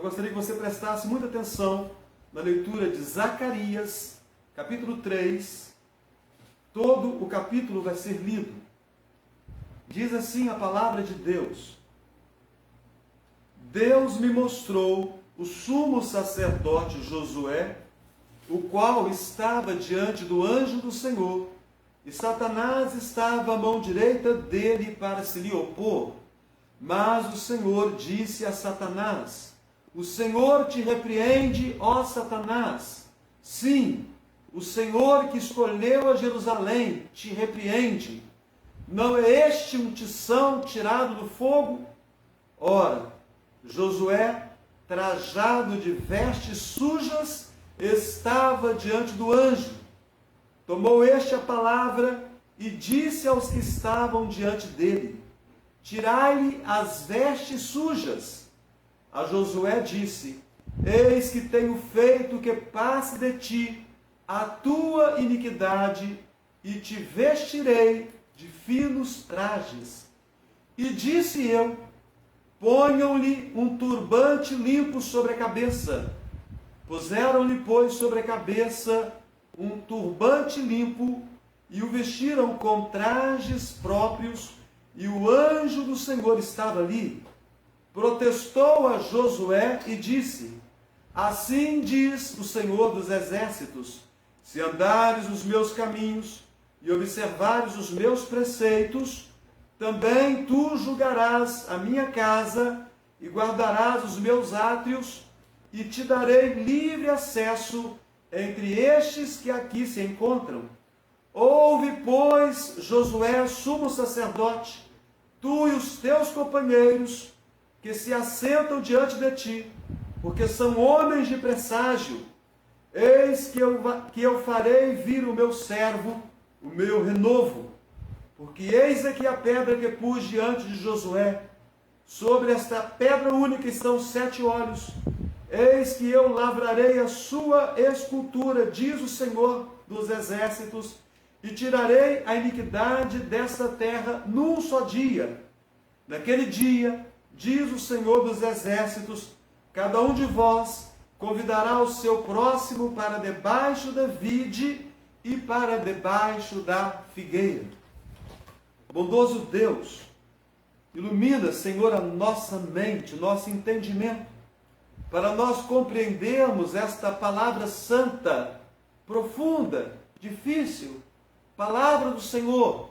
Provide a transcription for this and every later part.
gostaria que você prestasse muita atenção na leitura de Zacarias, capítulo 3. Todo o capítulo vai ser lido. Diz assim a palavra de Deus: Deus me mostrou o sumo sacerdote Josué, o qual estava diante do anjo do Senhor, e Satanás estava à mão direita dele para se lhe opor. Mas o Senhor disse a Satanás: O Senhor te repreende, ó Satanás. Sim, o Senhor que escolheu a Jerusalém te repreende. Não é este um tição tirado do fogo? Ora, Josué, trajado de vestes sujas, estava diante do anjo. Tomou este a palavra e disse aos que estavam diante dele: Tirai-lhe as vestes sujas. A Josué disse: Eis que tenho feito que passe de ti a tua iniquidade, e te vestirei de finos trajes. E disse eu: Ponham-lhe um turbante limpo sobre a cabeça. Puseram-lhe, pois, sobre a cabeça um turbante limpo, e o vestiram com trajes próprios, e o anjo do Senhor estava ali. Protestou a Josué e disse: Assim diz o Senhor dos Exércitos: Se andares os meus caminhos e observares os meus preceitos, também tu julgarás a minha casa e guardarás os meus átrios, e te darei livre acesso entre estes que aqui se encontram. Ouve, pois, Josué, sumo sacerdote, tu e os teus companheiros, que se assentam diante de ti, porque são homens de presságio. Eis que eu farei vir o meu servo, o meu renovo. Porque eis aqui a pedra que pus diante de Josué. Sobre esta pedra única estão 7 olhos. Eis que eu lavrarei a sua escultura, diz o Senhor dos Exércitos, e tirarei a iniquidade desta terra num só dia. Naquele dia, diz o Senhor dos Exércitos, cada um de vós convidará o seu próximo para debaixo da vide e para debaixo da figueira. Bondoso Deus, ilumina, Senhor, a nossa mente, o nosso entendimento, para nós compreendermos esta palavra santa, profunda, difícil, palavra do Senhor.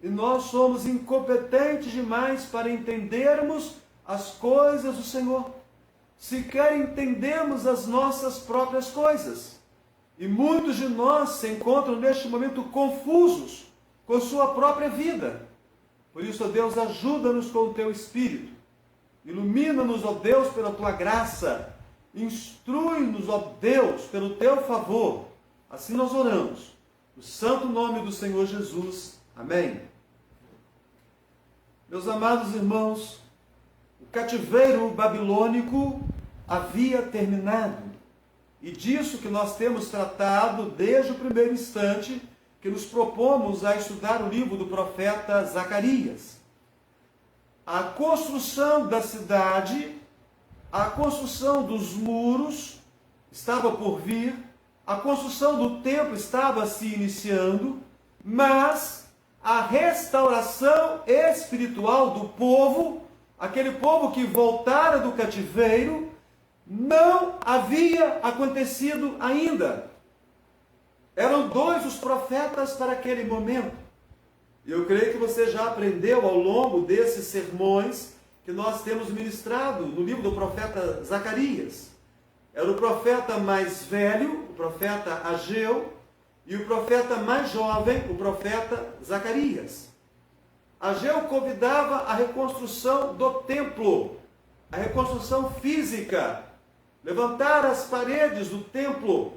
E nós somos incompetentes demais para entendermos as coisas do Senhor. Sequer entendemos as nossas próprias coisas. E muitos de nós se encontram neste momento confusos com sua própria vida. Por isso, ó Deus, ajuda-nos com o teu Espírito. Ilumina-nos, ó Deus, pela tua graça. Instrui-nos, ó Deus, pelo teu favor. Assim nós oramos. No santo nome do Senhor Jesus. Amém. Meus amados irmãos, o cativeiro babilônico havia terminado. E disso que nós temos tratado desde o primeiro instante que nos propomos a estudar o livro do profeta Zacarias. A construção da cidade, a construção dos muros estava por vir, a construção do templo estava se iniciando, mas a restauração espiritual do povo, aquele povo que voltara do cativeiro, não havia acontecido ainda. Eram 2 os profetas para aquele momento. E eu creio que você já aprendeu ao longo desses sermões que nós temos ministrado no livro do profeta Zacarias. Era o profeta mais velho, o profeta Ageu, e o profeta mais jovem, o profeta Zacarias. Ageu convidava a reconstrução do templo, a reconstrução física, levantar as paredes do templo,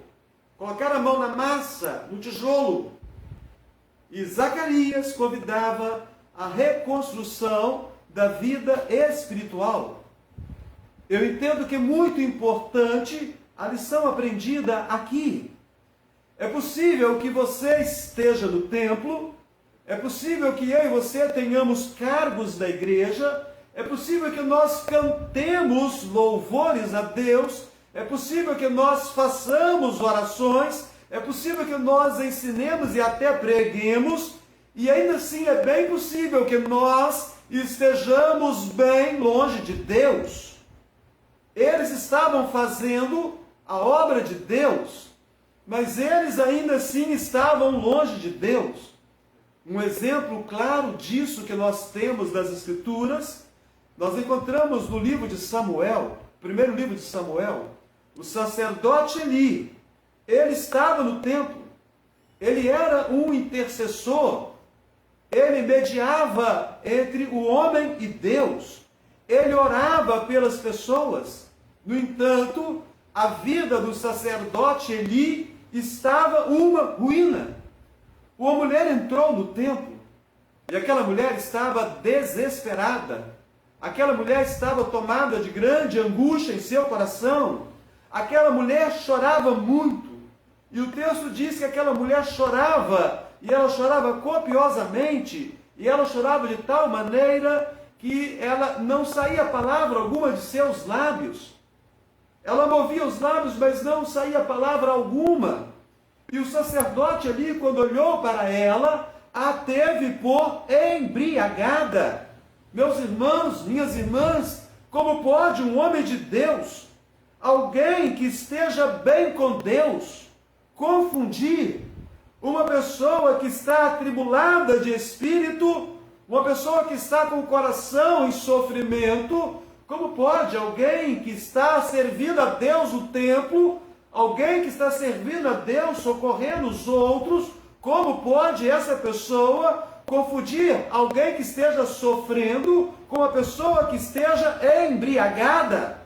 colocar a mão na massa, no tijolo. E Zacarias convidava a reconstrução da vida espiritual. Eu entendo que é muito importante a lição aprendida aqui. É possível que você esteja no templo, é possível que eu e você tenhamos cargos da igreja, é possível que nós cantemos louvores a Deus, é possível que nós façamos orações, é possível que nós ensinemos e até preguemos, e ainda assim é bem possível que nós estejamos bem longe de Deus. Eles estavam fazendo a obra de Deus, mas eles ainda assim estavam longe de Deus. Um exemplo claro disso que nós temos das Escrituras, nós encontramos no livro de Samuel, primeiro livro de Samuel, o sacerdote Eli. Ele estava no templo, ele era um intercessor, ele mediava entre o homem e Deus, ele orava pelas pessoas. No entanto, a vida do sacerdote Eli estava uma ruína. Uma mulher entrou no templo e aquela mulher estava desesperada. Aquela mulher estava tomada de grande angústia em seu coração. Aquela mulher chorava muito. E o texto diz que aquela mulher chorava, e ela chorava copiosamente, e ela chorava de tal maneira que ela não saía palavra alguma de seus lábios. Ela movia os lábios, mas não saía palavra alguma. E o sacerdote ali, quando olhou para ela, a teve por embriagada. Meus irmãos, minhas irmãs, como pode um homem de Deus, alguém que esteja bem com Deus, confundir uma pessoa que está atribulada de espírito, uma pessoa que está com o coração em sofrimento? Como pode alguém que está servindo a Deus o templo, alguém que está servindo a Deus, socorrendo os outros, como pode essa pessoa confundir alguém que esteja sofrendo com uma pessoa que esteja embriagada?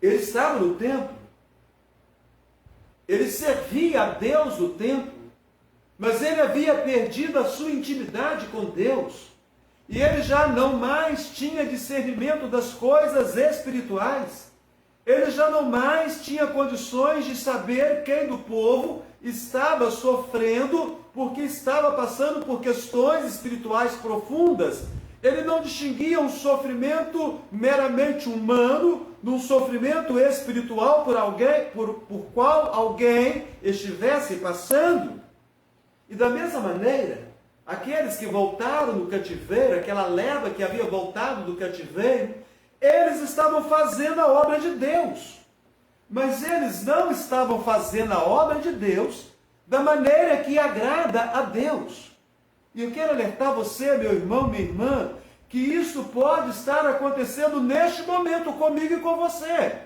Ele estava no templo, ele servia a Deus no templo, mas ele havia perdido a sua intimidade com Deus, e ele já não mais tinha discernimento das coisas espirituais. Ele já não mais tinha condições de saber quem do povo estava sofrendo porque estava passando por questões espirituais profundas. Ele não distinguia um sofrimento meramente humano num sofrimento espiritual por qual alguém estivesse passando. E da mesma maneira, aqueles que voltaram do cativeiro, aquela leva que havia voltado do cativeiro, eles estavam fazendo a obra de Deus, mas eles não estavam fazendo a obra de Deus da maneira que agrada a Deus. E eu quero alertar você, meu irmão, minha irmã, que isso pode estar acontecendo neste momento comigo e com você.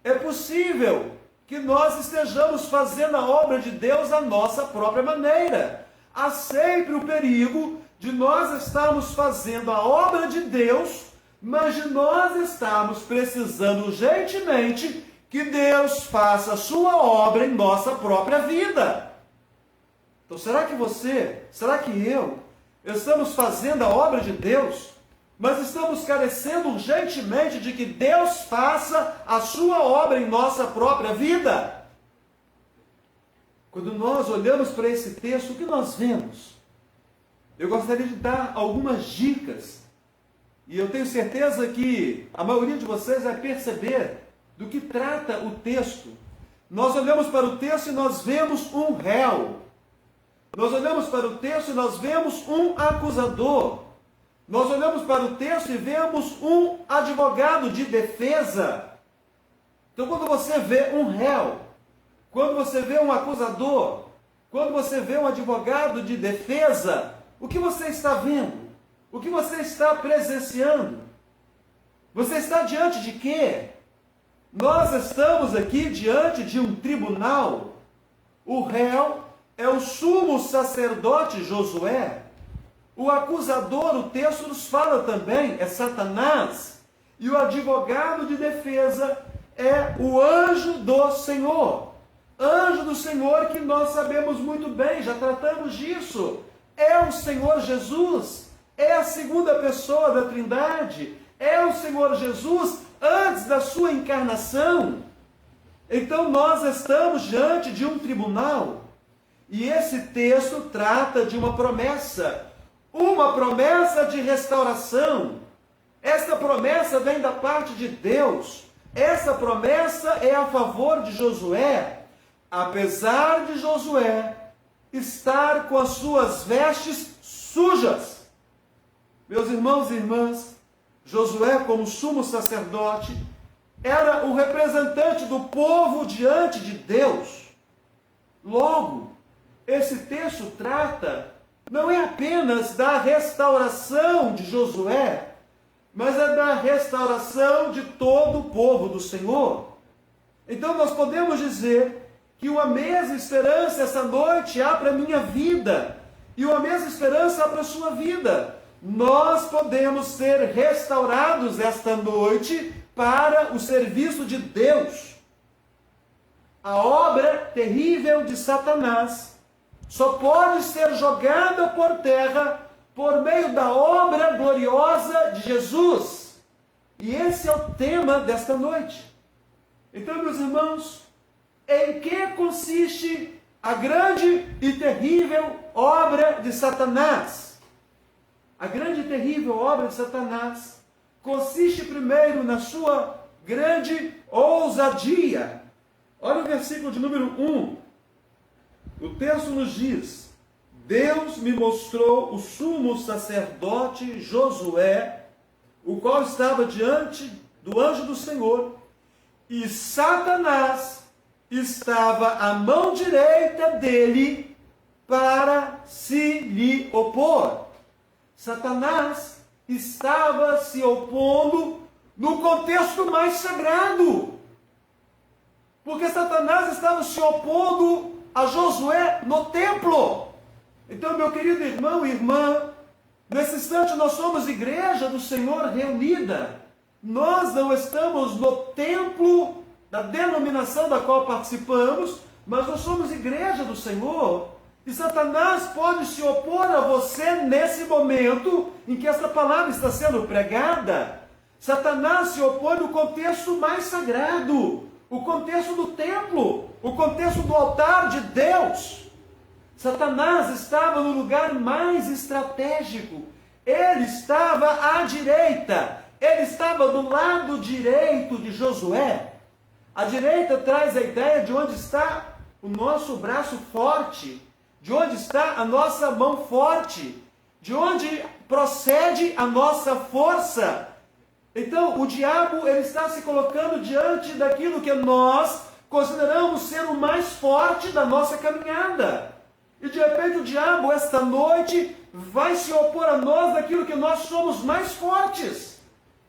É possível que nós estejamos fazendo a obra de Deus à nossa própria maneira. Há sempre o perigo de nós estarmos fazendo a obra de Deus, mas de nós estamos precisando urgentemente que Deus faça a sua obra em nossa própria vida. Então será que eu, estamos fazendo a obra de Deus, mas estamos carecendo urgentemente de que Deus faça a sua obra em nossa própria vida? Quando nós olhamos para esse texto, o que nós vemos? Eu gostaria de dar algumas dicas. E eu tenho certeza que a maioria de vocês vai perceber do que trata o texto. Nós olhamos para o texto e nós vemos um réu. Nós olhamos para o texto e nós vemos um acusador. Nós olhamos para o texto e vemos um advogado de defesa. Então, quando você vê um réu, quando você vê um acusador, quando você vê um advogado de defesa, o que você está vendo? O que você está presenciando? Você está diante de quê? Nós estamos aqui diante de um tribunal. O réu é o sumo sacerdote Josué. O acusador, o texto nos fala também, é Satanás. E o advogado de defesa é o anjo do Senhor. Anjo do Senhor que nós sabemos muito bem, já tratamos disso. É o Senhor Jesus. É a segunda pessoa da Trindade. É o Senhor Jesus antes da sua encarnação. Então nós estamos diante de um tribunal. E esse texto trata de uma promessa. uma promessa de restauração. Esta promessa vem da parte de Deus. Essa promessa é a favor de Josué. Apesar de Josué estar com as suas vestes sujas. Meus irmãos e irmãs, Josué, como sumo sacerdote, era o representante do povo diante de Deus. Logo, esse texto trata não é apenas da restauração de Josué, mas é da restauração de todo o povo do Senhor. Então nós podemos dizer que uma mesma esperança essa noite há para a minha vida, e uma mesma esperança há para a sua vida. Nós podemos ser restaurados esta noite para o serviço de Deus. A obra terrível de Satanás só pode ser jogada por terra por meio da obra gloriosa de Jesus. E esse é o tema desta noite. Então, meus irmãos, em que consiste a grande e terrível obra de Satanás? A grande e terrível obra de Satanás consiste primeiro na sua grande ousadia. Olha o versículo de número 1. O texto nos diz: Deus me mostrou o sumo sacerdote Josué, o qual estava diante do anjo do Senhor, e Satanás estava à mão direita dele para se lhe opor. Satanás estava se opondo no contexto mais sagrado, porque Satanás estava se opondo a Josué no templo. Então, meu querido irmão e irmã, nesse instante nós somos igreja do Senhor reunida. Nós não estamos no templo da denominação da qual participamos, mas nós somos igreja do Senhor. E Satanás pode se opor a você nesse momento em que essa palavra está sendo pregada. Satanás se opõe no contexto mais sagrado, o contexto do templo, o contexto do altar de Deus. Satanás estava no lugar mais estratégico. Ele estava à direita. Ele estava do lado direito de Josué. A direita traz a ideia de onde está o nosso braço forte, de onde está a nossa mão forte, de onde procede a nossa força. Então, o diabo ele está se colocando diante daquilo que nós consideramos ser o mais forte da nossa caminhada. E de repente o diabo, esta noite, vai se opor a nós daquilo que nós somos mais fortes.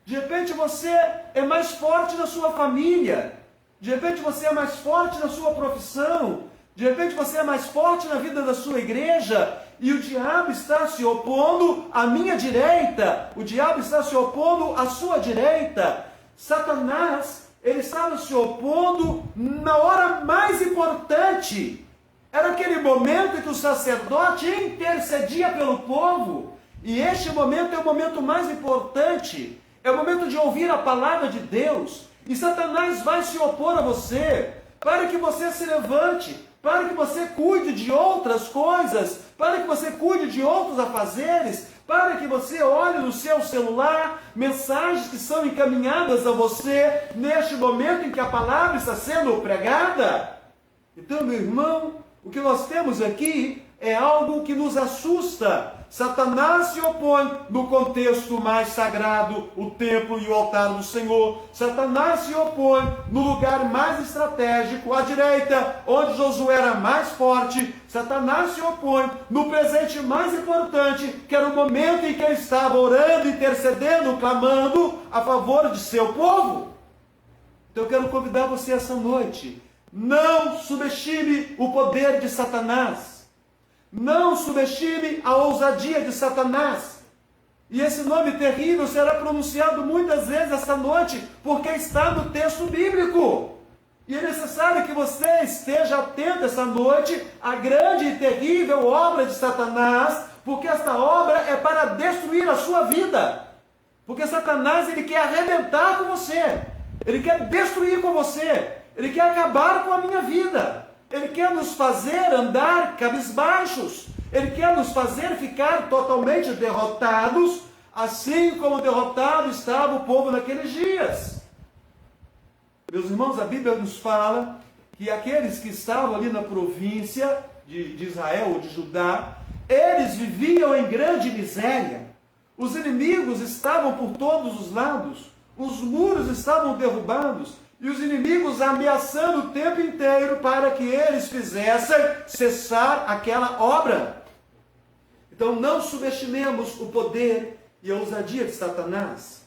De repente você é mais forte na sua família. De repente você é mais forte na sua profissão. De repente você é mais forte na vida da sua igreja. E o diabo está se opondo à minha direita. O diabo está se opondo à sua direita. Satanás, ele estava se opondo na hora mais importante. Era aquele momento em que o sacerdote intercedia pelo povo. E este momento é o momento mais importante. É o momento de ouvir a palavra de Deus. E Satanás vai se opor a você, para que você se levante, para que você cuide de outras coisas, para que você cuide de outros afazeres, para que você olhe no seu celular mensagens que são encaminhadas a você neste momento em que a palavra está sendo pregada. Então, meu irmão, o que nós temos aqui é algo que nos assusta. Satanás se opõe no contexto mais sagrado, o templo e o altar do Senhor. Satanás se opõe no lugar mais estratégico, à direita, onde Josué era mais forte. Satanás se opõe no presente mais importante, que era o momento em que ele estava orando, intercedendo, clamando a favor de seu povo. Então eu quero convidar você essa noite. Não subestime o poder de Satanás. Não subestime a ousadia de Satanás. E esse nome terrível será pronunciado muitas vezes esta noite, porque está no texto bíblico. E é necessário que você esteja atento essa noite à grande e terrível obra de Satanás, porque esta obra é para destruir a sua vida. Porque Satanás, ele quer arrebentar com você. Ele quer destruir com você. Ele quer acabar com a minha vida. Ele quer nos fazer andar cabisbaixos. Ele quer nos fazer ficar totalmente derrotados, assim como derrotado estava o povo naqueles dias. Meus irmãos, a Bíblia nos fala que aqueles que estavam ali na província de Israel ou de Judá, eles viviam em grande miséria. Os inimigos estavam por todos os lados, os muros estavam derrubados, e os inimigos ameaçando o tempo inteiro para que eles fizessem cessar aquela obra. Então não subestimemos o poder e a ousadia de Satanás.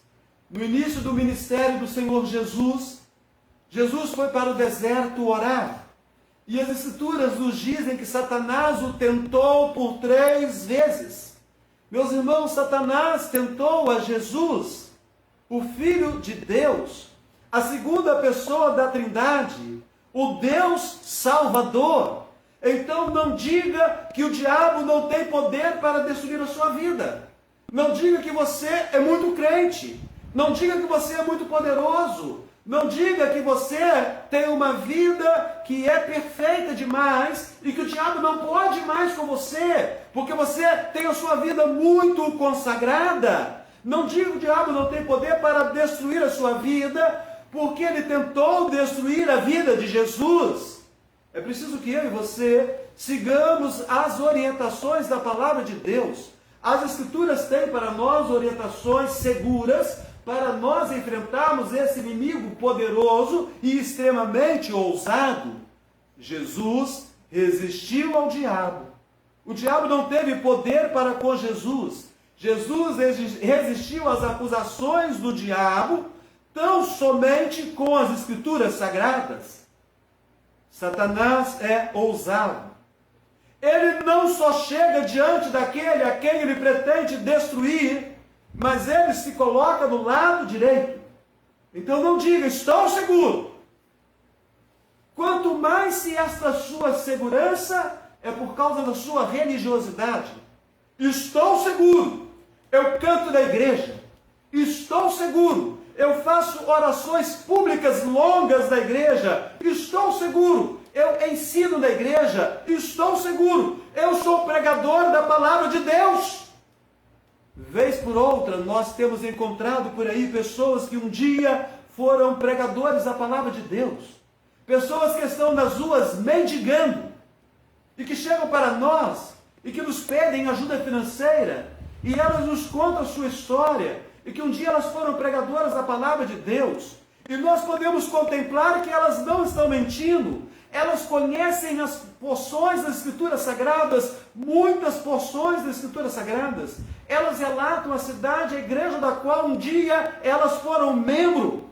No início do ministério do Senhor Jesus, Jesus foi para o deserto orar. E as Escrituras nos dizem que Satanás o tentou por 3 vezes. Meus irmãos, Satanás tentou a Jesus, o Filho de Deus, a segunda pessoa da Trindade, o Deus Salvador. Então não diga que o diabo não tem poder para destruir a sua vida. Não diga que você é muito crente. Não diga que você é muito poderoso. Não diga que você tem uma vida que é perfeita demais e que o diabo não pode mais com você, porque você tem a sua vida muito consagrada. Não diga que o diabo não tem poder para destruir a sua vida, porque ele tentou destruir a vida de Jesus. É preciso que eu e você sigamos as orientações da palavra de Deus. As Escrituras têm para nós orientações seguras para nós enfrentarmos esse inimigo poderoso e extremamente ousado. Jesus resistiu ao diabo. O diabo não teve poder para com Jesus. Jesus resistiu às acusações do diabo tão somente com as Escrituras sagradas. Satanás é ousado. Ele não só chega diante daquele a quem ele pretende destruir, mas ele se coloca do lado direito. Então não diga, estou seguro. Quanto mais se esta sua segurança é por causa da sua religiosidade. Estou seguro. Eu canto na igreja. Estou seguro. Eu faço orações públicas longas na igreja. Estou seguro. Eu ensino na igreja. Estou seguro. Eu sou pregador da palavra de Deus. Vez por outra, nós temos encontrado por aí pessoas que um dia foram pregadores da palavra de Deus. Pessoas que estão nas ruas mendigando e que chegam para nós e que nos pedem ajuda financeira e elas nos contam a sua história e que um dia elas foram pregadoras da palavra de Deus. E nós podemos contemplar que elas não estão mentindo. Elas conhecem as porções das Escrituras Sagradas, muitas porções das Escrituras Sagradas. Elas relatam a cidade, a igreja da qual um dia elas foram membro.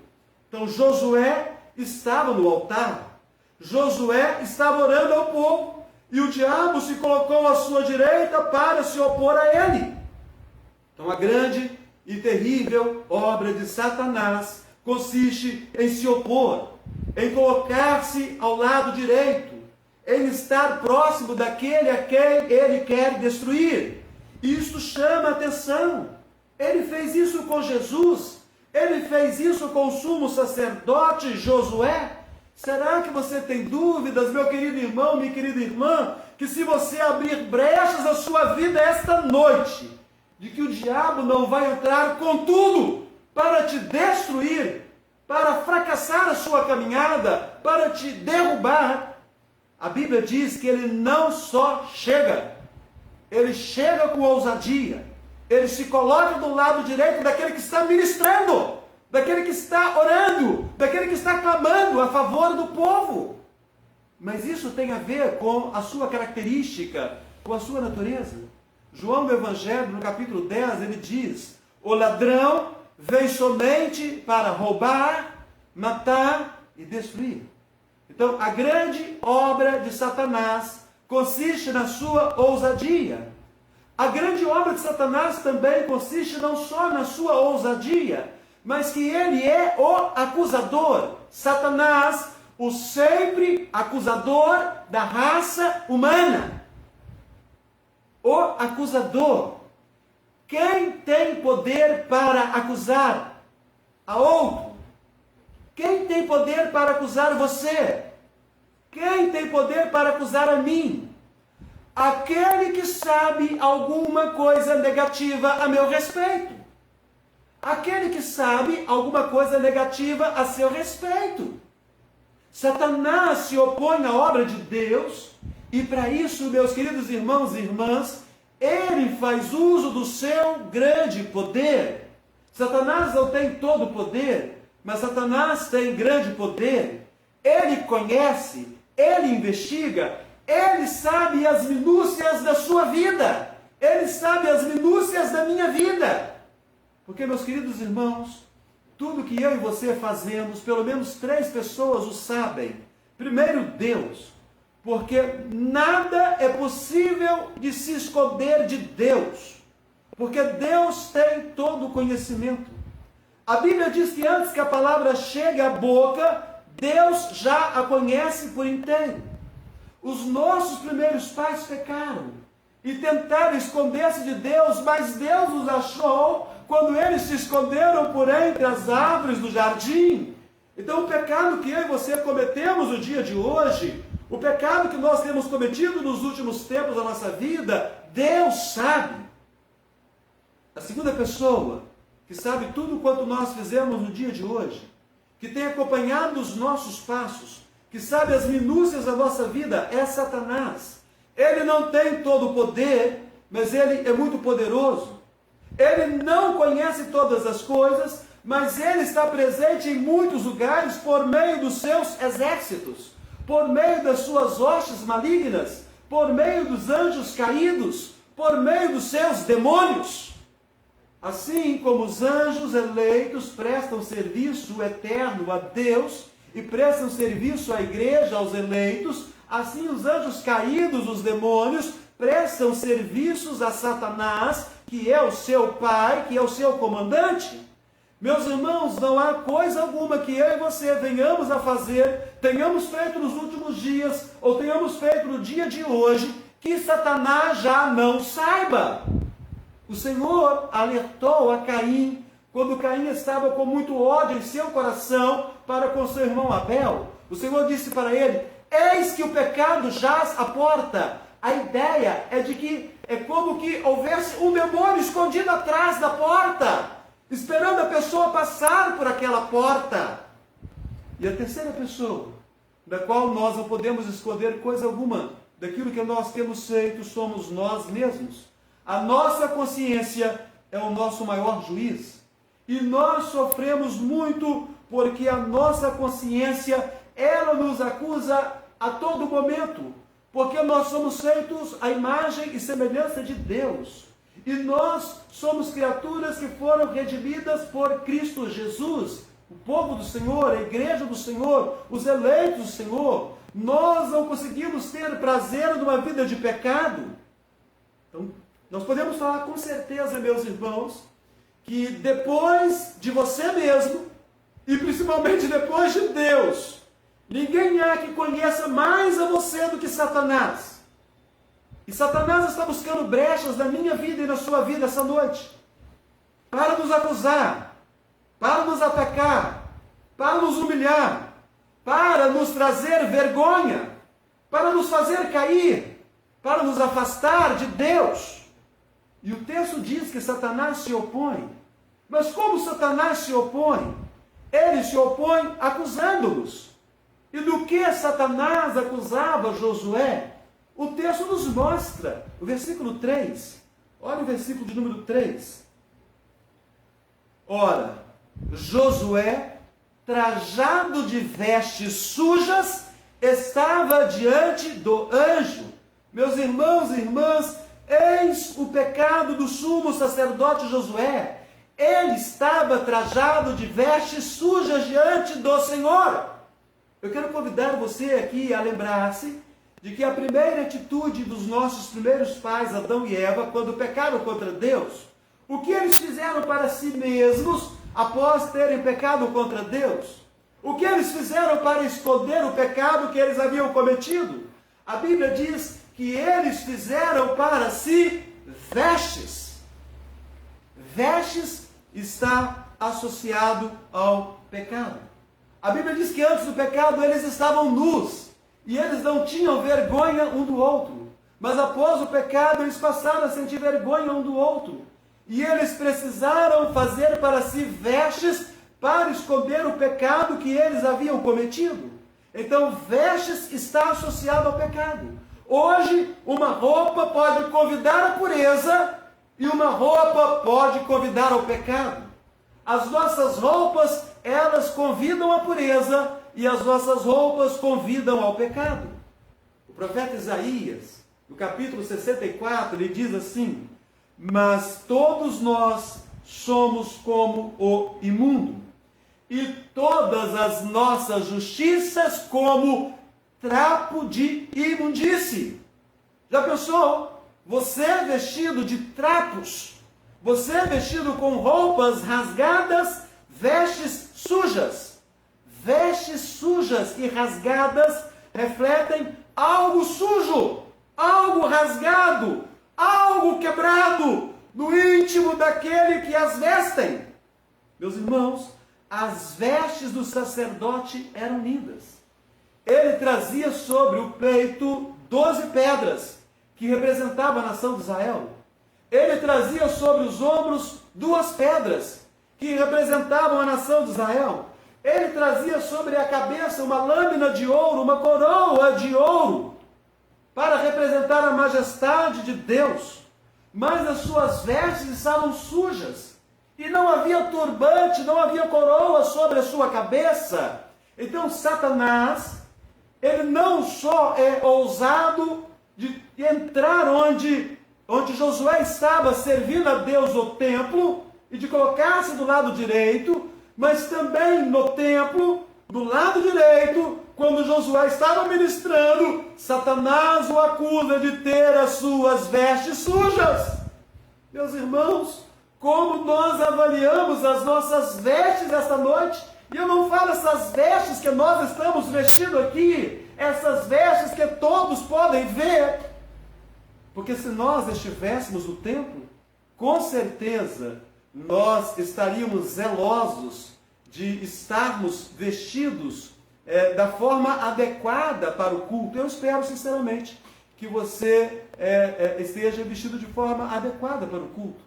Então Josué estava no altar. Josué estava orando ao povo. E o diabo se colocou à sua direita para se opor a ele. Então a grande e terrível obra de Satanás consiste em se opor, em colocar-se ao lado direito, em estar próximo daquele a quem ele quer destruir. Isso chama atenção. Ele fez isso com Jesus, ele fez isso com o sumo sacerdote Josué. Será que você tem dúvidas, meu querido irmão, minha querida irmã, que se você abrir brechas na sua vida esta noite, de que o diabo não vai entrar com tudo para te destruir, para fracassar a sua caminhada, para te derrubar? A Bíblia diz que ele não só chega, ele chega com ousadia, ele se coloca do lado direito daquele que está ministrando, daquele que está orando, daquele que está clamando a favor do povo. Mas isso tem a ver com a sua característica, com a sua natureza. João no Evangelho, no capítulo 10, ele diz: o ladrão vem somente para roubar, matar e destruir. Então, a grande obra de Satanás consiste na sua ousadia. A grande obra de Satanás também consiste não só na sua ousadia, mas que ele é o acusador. Satanás, o sempre acusador da raça humana. O acusador. Quem tem poder para acusar a outro? Quem tem poder para acusar você? Quem tem poder para acusar a mim? aquele que sabe alguma coisa negativa a meu respeito. Aquele que sabe alguma coisa negativa a seu respeito. Satanás se opõe à obra de Deus, e para isso, meus queridos irmãos e irmãs, ele faz uso do seu grande poder. Satanás não tem todo o poder, mas Satanás tem grande poder. Ele conhece, ele investiga, ele sabe as minúcias da sua vida. Ele sabe as minúcias da minha vida. Porque, meus queridos irmãos, tudo que eu e você fazemos, pelo menos 3 pessoas o sabem. Primeiro, Deus. Porque nada é possível de se esconder de Deus. Porque Deus tem todo o conhecimento. A Bíblia diz que antes que a palavra chegue à boca, Deus já a conhece por inteiro. Os nossos primeiros pais pecaram e tentaram esconder-se de Deus, mas Deus os achou quando eles se esconderam por entre as árvores do jardim. Então o pecado que eu e você cometemos no dia de hoje, o pecado que nós temos cometido nos últimos tempos da nossa vida, Deus sabe. A segunda pessoa que sabe tudo quanto nós fizemos no dia de hoje, que tem acompanhado os nossos passos, que sabe as minúcias da nossa vida, é Satanás. Ele não tem todo o poder, mas ele é muito poderoso. Ele não conhece todas as coisas, mas ele está presente em muitos lugares por meio dos seus exércitos, por meio das suas hostes malignas, por meio dos anjos caídos, por meio dos seus demônios. Assim como os anjos eleitos prestam serviço eterno a Deus e prestam serviço à igreja, aos eleitos, assim os anjos caídos, os demônios, prestam serviços a Satanás, que é o seu pai, que é o seu comandante. Meus irmãos, não há coisa alguma que eu e você venhamos a fazer, tenhamos feito nos últimos dias, ou tenhamos feito no dia de hoje, que Satanás já não saiba. O Senhor alertou a Caim, quando Caim estava com muito ódio em seu coração para com seu irmão Abel. O Senhor disse para ele: eis que o pecado jaz à porta. A ideia é de que é como que houvesse um demônio escondido atrás da porta, esperando a pessoa passar por aquela porta. E a terceira pessoa, da qual nós não podemos esconder coisa alguma daquilo que nós temos feito, somos nós mesmos. A nossa consciência é o nosso maior juiz. E nós sofremos muito porque a nossa consciência, ela nos acusa a todo momento. Porque nós somos feitos à imagem e semelhança de Deus. E nós somos criaturas que foram redimidas por Cristo Jesus. O povo do Senhor, a igreja do Senhor, os eleitos do Senhor. Nós não conseguimos ter prazer numa vida de pecado. Então, nós podemos falar com certeza, meus irmãos, que depois de você mesmo, e principalmente depois de Deus, ninguém há que conheça mais a você do que Satanás. E Satanás está buscando brechas na minha vida e na sua vida essa noite, para nos acusar, para nos atacar, para nos humilhar, para nos trazer vergonha, para nos fazer cair, para nos afastar de Deus. E o texto diz que Satanás se opõe. Mas como Satanás se opõe? Ele se opõe acusando-nos. E do que Satanás acusava Josué? O texto nos mostra, o versículo 3. Olha o versículo de número 3. Ora, Josué, trajado de vestes sujas, estava diante do anjo. Meus irmãos e irmãs, eis o pecado do sumo sacerdote Josué. Ele estava trajado de vestes sujas diante do Senhor. Eu quero convidar você aqui a lembrar-se de que a primeira atitude dos nossos primeiros pais, Adão e Eva, quando pecaram contra Deus, o que eles fizeram para si mesmos após terem pecado contra Deus? O que eles fizeram para esconder o pecado que eles haviam cometido? A Bíblia diz que eles fizeram para si vestes. Vestes está associado ao pecado. A Bíblia diz que antes do pecado eles estavam nus e eles não tinham vergonha um do outro. Mas após o pecado, eles passaram a sentir vergonha um do outro. E eles precisaram fazer para si vestes para esconder o pecado que eles haviam cometido. Então, vestes está associado ao pecado. Hoje, uma roupa pode convidar à pureza e uma roupa pode convidar ao pecado. As nossas roupas, elas convidam à pureza e as nossas roupas convidam ao pecado. O profeta Isaías, no capítulo 64, ele diz assim: mas todos nós somos como o imundo, e todas as nossas justiças como trapo de imundície. Já pensou? Você é vestido de trapos, você é vestido com roupas rasgadas, vestes sujas. Vestes sujas e rasgadas refletem algo sujo, algo rasgado, algo quebrado no íntimo daquele que as vestem. Meus irmãos, as vestes do sacerdote eram lindas. Ele trazia sobre o peito 12 pedras, que representavam a nação de Israel. Ele trazia sobre os ombros 2 pedras, que representavam a nação de Israel. Ele trazia sobre a cabeça uma lâmina de ouro, uma coroa de ouro, para representar a majestade de Deus. Mas as suas vestes estavam sujas, e não havia turbante, não havia coroa sobre a sua cabeça. Então Satanás, ele não só é ousado de entrar onde Josué estava servindo a Deus no templo, e de colocar-se do lado direito, mas também no templo, do lado direito, quando Josué estava ministrando, Satanás o acusa de ter as suas vestes sujas. Meus irmãos, como nós avaliamos as nossas vestes esta noite? E eu não falo essas vestes que nós estamos vestindo aqui, essas vestes que todos podem ver, porque se nós estivéssemos no templo, com certeza nós estaríamos zelosos de estarmos vestidos da forma adequada para o culto. Eu espero sinceramente que você esteja vestido de forma adequada para o culto,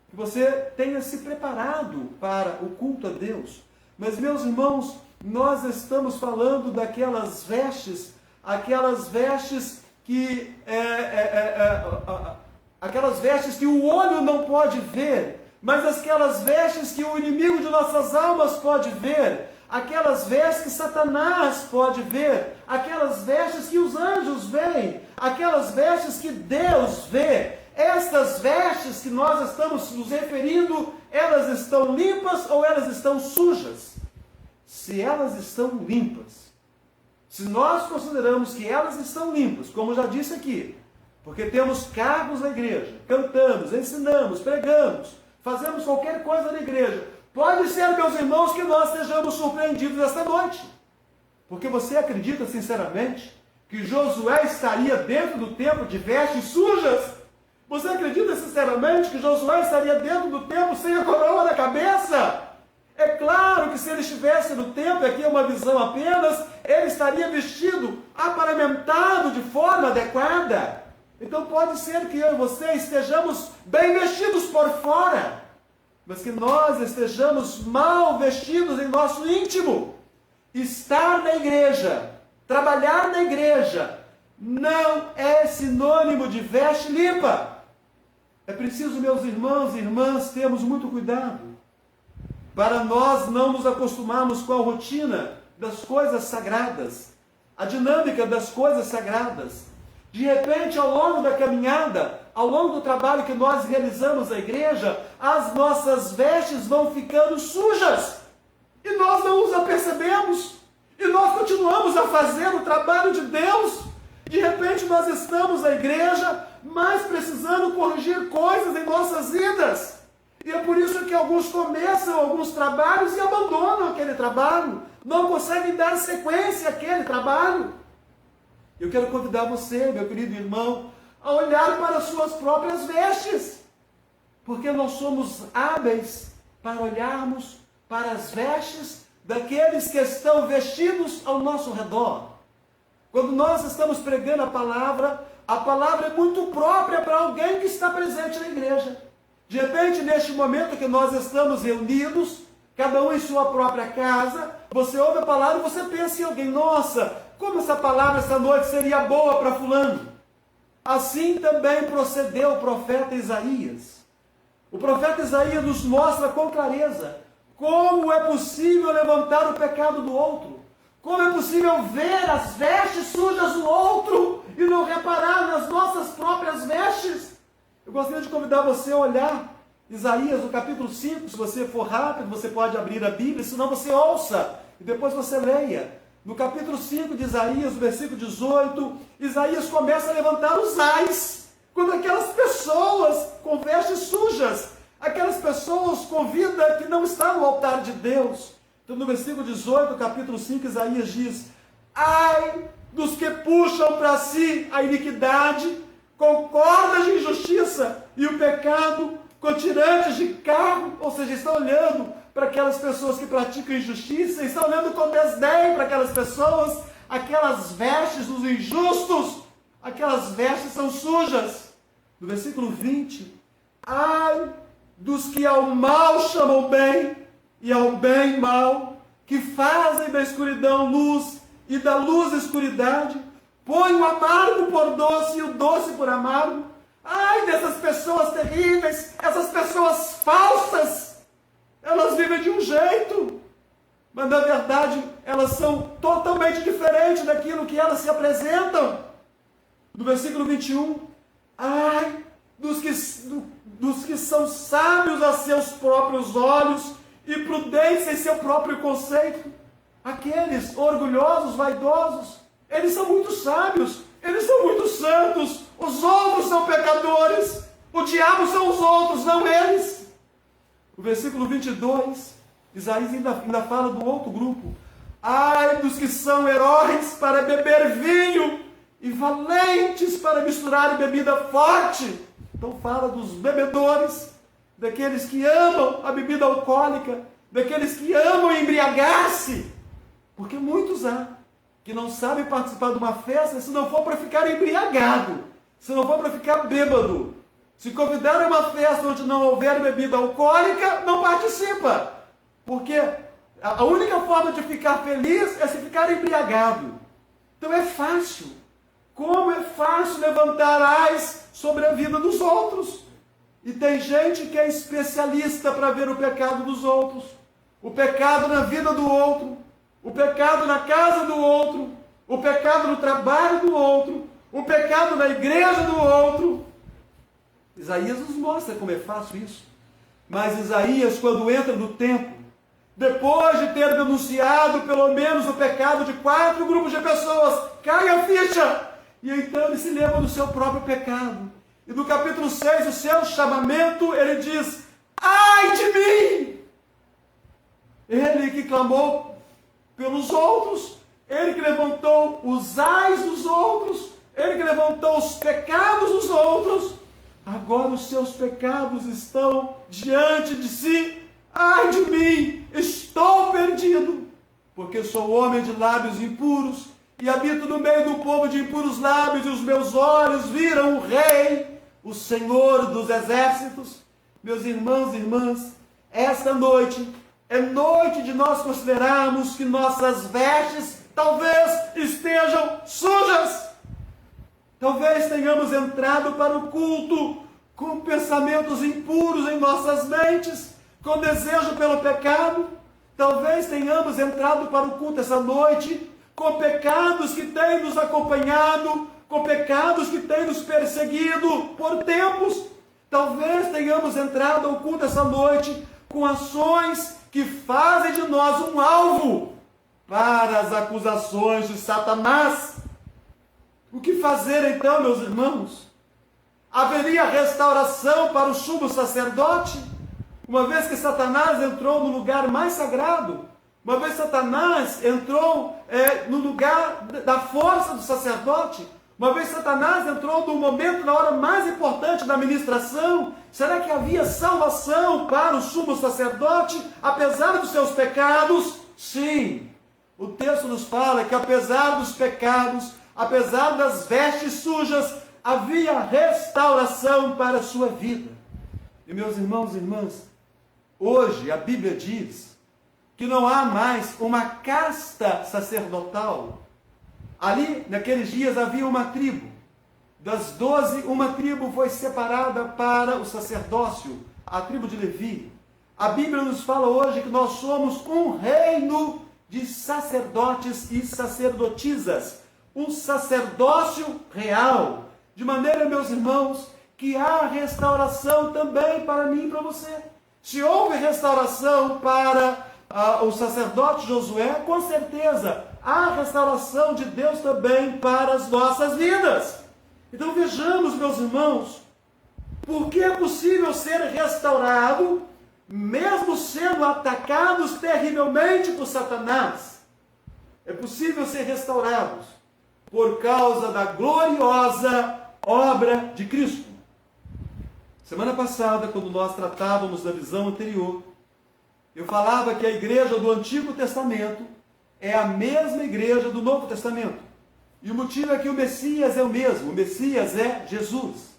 que você tenha se preparado para o culto a Deus. Mas, meus irmãos, nós estamos falando daquelas vestes, aquelas vestes que o olho não pode ver, mas aquelas vestes que o inimigo de nossas almas pode ver, aquelas vestes que Satanás pode ver, aquelas vestes que os anjos veem, aquelas vestes que Deus vê. Estas vestes que nós estamos nos referindo, elas estão limpas ou elas estão sujas? Se elas estão limpas, se nós consideramos que elas estão limpas, como já disse aqui, porque temos cargos na igreja, cantamos, ensinamos, pregamos, fazemos qualquer coisa na igreja, pode ser, meus irmãos, que nós sejamos surpreendidos esta noite. Porque você acredita sinceramente que Josué estaria dentro do templo de vestes sujas? Você acredita sinceramente que Josué estaria dentro do templo sem a coroa na cabeça? É claro que se ele estivesse no templo, aqui é uma visão apenas, ele estaria vestido, aparamentado de forma adequada. Então pode ser que eu e você estejamos bem vestidos por fora, mas que nós estejamos mal vestidos em nosso íntimo. Estar na igreja, trabalhar na igreja, não é sinônimo de veste limpa. É preciso, meus irmãos e irmãs, termos muito cuidado, para nós não nos acostumarmos com a rotina das coisas sagradas, a dinâmica das coisas sagradas. De repente, ao longo da caminhada, ao longo do trabalho que nós realizamos na igreja, as nossas vestes vão ficando sujas, e nós não os apercebemos, e nós continuamos a fazer o trabalho de Deus. De repente nós estamos na igreja, mas precisando corrigir coisas em nossas vidas. E é por isso que alguns começam alguns trabalhos e abandonam aquele trabalho, não conseguem dar sequência àquele trabalho. Eu quero convidar você, meu querido irmão, a olhar para as suas próprias vestes, porque nós somos hábeis para olharmos para as vestes daqueles que estão vestidos ao nosso redor. Quando nós estamos pregando a palavra, a palavra é muito própria para alguém que está presente na igreja. De repente, neste momento que nós estamos reunidos, cada um em sua própria casa, você ouve a palavra e você pensa em alguém, nossa, como essa palavra essa noite seria boa para fulano. Assim também procedeu o profeta Isaías. O profeta Isaías nos mostra com clareza como é possível levantar o pecado do outro, como é possível ver as vestes sujas do outro e não reparar nas nossas próprias vestes. Eu gostaria de convidar você a olhar Isaías, no capítulo 5, se você for rápido, você pode abrir a Bíblia, senão você ouça e depois você leia. No capítulo 5 de Isaías, no versículo 18, Isaías começa a levantar os ais contra aquelas pessoas com vestes sujas, aquelas pessoas com vida que não está no altar de Deus. Então, no versículo 18 do capítulo 5, Isaías diz: ai dos que puxam para si a iniquidade com cordas de injustiça e o pecado com tirantes de carro. Ou seja, estão olhando para aquelas pessoas que praticam injustiça, estão olhando com desdém para aquelas pessoas, aquelas vestes dos injustos, aquelas vestes são sujas. No versículo 20, ai dos que ao mal chamam bem, e ao bem mal, que fazem da escuridão luz, e da luz escuridade, põem o amargo por doce, e o doce por amargo. Ai dessas pessoas terríveis, essas pessoas falsas, elas vivem de um jeito, mas na verdade elas são totalmente diferentes daquilo que elas se apresentam. No versículo 21, ai dos que são sábios a seus próprios olhos e prudentes em seu próprio conceito. Aqueles orgulhosos, vaidosos, eles são muito sábios, eles são muito santos, os outros são pecadores, o diabo são os outros, não eles. O versículo 22, Isaías ainda fala do outro grupo. Ai dos que são heróis para beber vinho e valentes para misturar bebida forte. Então fala dos bebedores, daqueles que amam a bebida alcoólica, daqueles que amam embriagar-se. Porque muitos há que não sabem participar de uma festa se não for para ficar embriagado, se não for para ficar bêbado. Se convidar a uma festa onde não houver bebida alcoólica, não participa. Porque a única forma de ficar feliz é se ficar embriagado. Então é fácil. Como é fácil levantar ais sobre a vida dos outros. E tem gente que é especialista para ver o pecado dos outros, o pecado na vida do outro, o pecado na casa do outro, o pecado no trabalho do outro, o pecado na igreja do outro. Isaías nos mostra como é fácil isso. Mas Isaías, quando entra no templo, depois de ter denunciado pelo menos o pecado de 4 grupos de pessoas, cai a ficha. E então ele se lembra do seu próprio pecado. E no capítulo 6, o seu chamamento, ele diz: ai de mim! Ele que clamou pelos outros, ele que levantou os ais dos outros, ele que levantou os pecados dos outros, agora os seus pecados estão diante de si. Ai de mim, estou perdido, porque sou homem de lábios impuros, e habito no meio do povo de impuros lábios, e os meus olhos viram o Rei, o Senhor dos exércitos. Meus irmãos e irmãs, esta noite é noite de nós considerarmos que nossas vestes talvez estejam sujas. Talvez tenhamos entrado para o culto com pensamentos impuros em nossas mentes, com desejo pelo pecado. Talvez tenhamos entrado para o culto essa noite com pecados que têm nos acompanhado, com pecados que têm nos perseguido por tempos. Talvez tenhamos entrado ao culto essa noite com ações que fazem de nós um alvo para as acusações de Satanás. O que fazer então, meus irmãos? Haveria restauração para o sumo sacerdote? Uma vez que Satanás entrou no lugar mais sagrado, uma vez Satanás entrou no lugar da força do sacerdote, uma vez Satanás entrou no momento, na hora mais importante da ministração, será que havia salvação para o sumo sacerdote, apesar dos seus pecados? Sim. O texto nos fala que apesar dos pecados, apesar das vestes sujas, havia restauração para a sua vida. E meus irmãos e irmãs, hoje a Bíblia diz que não há mais uma casta sacerdotal. Ali, naqueles dias, havia uma tribo. Das 12, uma tribo foi separada para o sacerdócio, a tribo de Levi. A Bíblia nos fala hoje que nós somos um reino de sacerdotes e sacerdotisas, um sacerdócio real, de maneira, meus irmãos, que há restauração também para mim e para você. Se houve restauração para o sacerdote Josué, com certeza há restauração de Deus também para as nossas vidas. Então vejamos, meus irmãos, por que é possível ser restaurado, mesmo sendo atacados terrivelmente por Satanás? É possível ser restaurados por causa da gloriosa obra de Cristo. Semana passada, quando nós tratávamos da visão anterior, eu falava que a igreja do Antigo Testamento é a mesma igreja do Novo Testamento. E o motivo é que o Messias é o mesmo, o Messias é Jesus.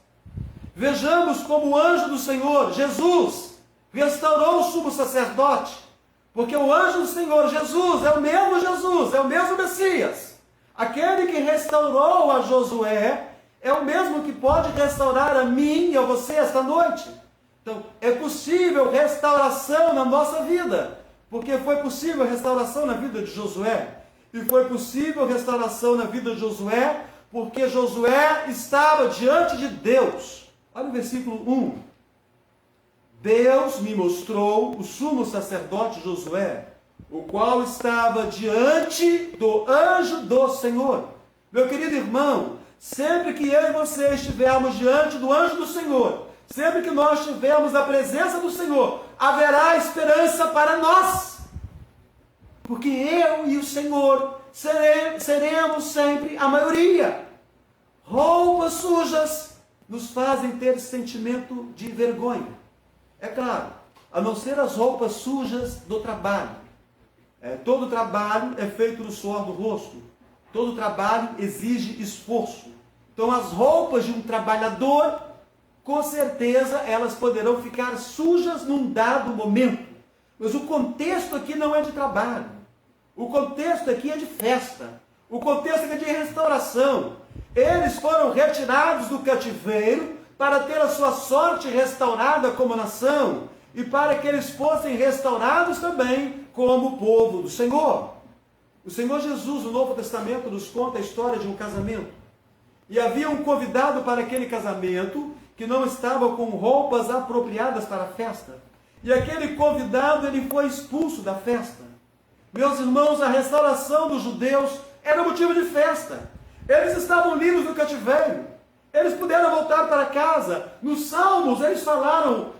Vejamos como o anjo do Senhor, Jesus, restaurou o sumo sacerdote, porque o anjo do Senhor, Jesus, é o mesmo Messias. Aquele que restaurou a Josué é o mesmo que pode restaurar a mim e a você esta noite. Então, é possível restauração na nossa vida, porque foi possível restauração na vida de Josué, e foi possível restauração na vida de Josué, porque Josué estava diante de Deus. Olha o versículo 1. Deus me mostrou o sumo sacerdote Josué, o qual estava diante do anjo do Senhor. Meu querido irmão, sempre que eu e você estivermos diante do anjo do Senhor, sempre que nós estivermos na presença do Senhor, haverá esperança para nós. Porque eu e o Senhor seremos sempre a maioria. Roupas sujas nos fazem ter sentimento de vergonha. É claro, a não ser as roupas sujas do trabalho. Todo trabalho é feito no suor do rosto. Todo trabalho exige esforço. Então as roupas de um trabalhador, com certeza, elas poderão ficar sujas num dado momento. Mas o contexto aqui não é de trabalho. O contexto aqui é de festa. O contexto aqui é de restauração. Eles foram retirados do cativeiro para ter a sua sorte restaurada como nação e para que eles fossem restaurados também como povo do Senhor. O Senhor Jesus, no Novo Testamento, nos conta a história de um casamento. E havia um convidado para aquele casamento que não estava com roupas apropriadas para a festa. E aquele convidado, ele foi expulso da festa. Meus irmãos, a restauração dos judeus era motivo de festa. Eles estavam livres do cativeiro. Eles puderam voltar para casa. Nos Salmos, eles falaram,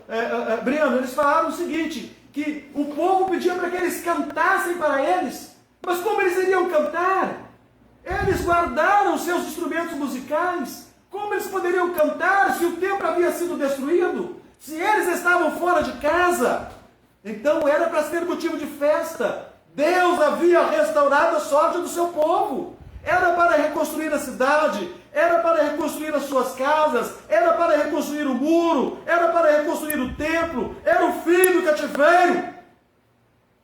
Breno, eles falaram o seguinte, que o povo pedia para que eles cantassem para eles. Mas como eles iriam cantar? Eles guardaram seus instrumentos musicais. Como eles poderiam cantar se o templo havia sido destruído? Se eles estavam fora de casa? Então era para ser motivo de festa. Deus havia restaurado a sorte do seu povo. Era para reconstruir a cidade, era para reconstruir as suas casas, era para reconstruir o muro, era para reconstruir o templo, era o fim do cativeiro.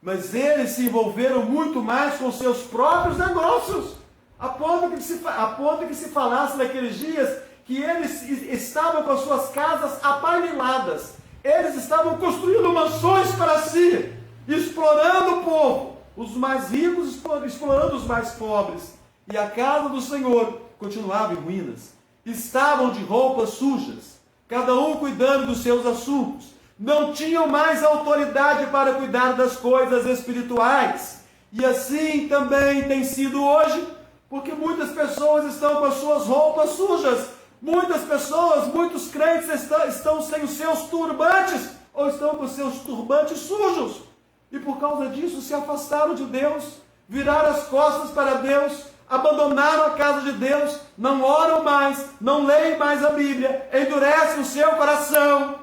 Mas eles se envolveram muito mais com seus próprios negócios, a ponto que se falasse naqueles dias que eles estavam com as suas casas apainiladas. Eles estavam construindo mansões para si, explorando o povo, os mais ricos explorando os mais pobres. E a casa do Senhor continuava em ruínas. Estavam de roupas sujas, cada um cuidando dos seus assuntos. Não tinham mais autoridade para cuidar das coisas espirituais. E assim também tem sido hoje, porque muitas pessoas estão com as suas roupas sujas. Muitas pessoas, muitos crentes estão sem os seus turbantes, ou estão com os seus turbantes sujos. E por causa disso se afastaram de Deus, viraram as costas para Deus, abandonaram a casa de Deus, não oram mais, não leem mais a Bíblia, endurecem o seu coração.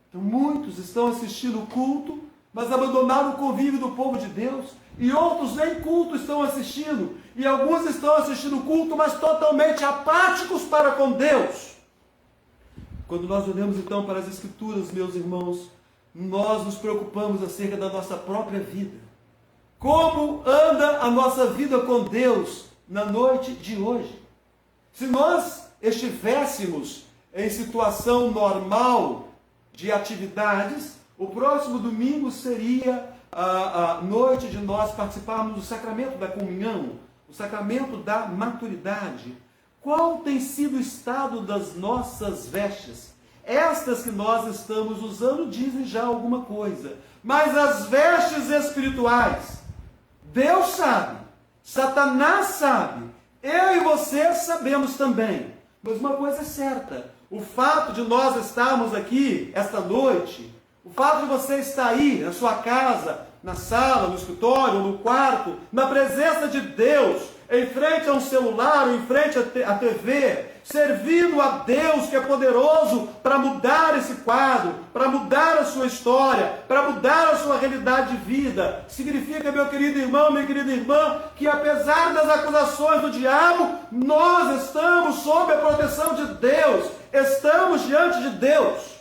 Então muitos estão assistindo o culto mas abandonaram o convívio do povo de Deus. E outros nem culto estão assistindo. E alguns estão assistindo o culto, mas totalmente apáticos para com Deus. Quando nós olhamos então para as Escrituras, meus irmãos, nós nos preocupamos acerca da nossa própria vida. Como anda a nossa vida com Deus na noite de hoje? Se nós estivéssemos em situação normal de atividades, o próximo domingo seria a noite de nós participarmos do sacramento da comunhão, o sacramento da maturidade. Qual tem sido o estado das nossas vestes? Estas que nós estamos usando dizem já alguma coisa, mas as vestes espirituais, Deus sabe, Satanás sabe, eu e você sabemos também. Mas uma coisa é certa, o fato de nós estarmos aqui esta noite, o fato de você estar aí na sua casa, na sala, no escritório, no quarto, na presença de Deus, em frente a um celular, ou em frente à TV, servindo a Deus que é poderoso para mudar esse quadro, para mudar a sua história, para mudar a sua realidade de vida, significa, meu querido irmão, minha querida irmã, que apesar das acusações do diabo, nós estamos sob a proteção de Deus, estamos diante de Deus.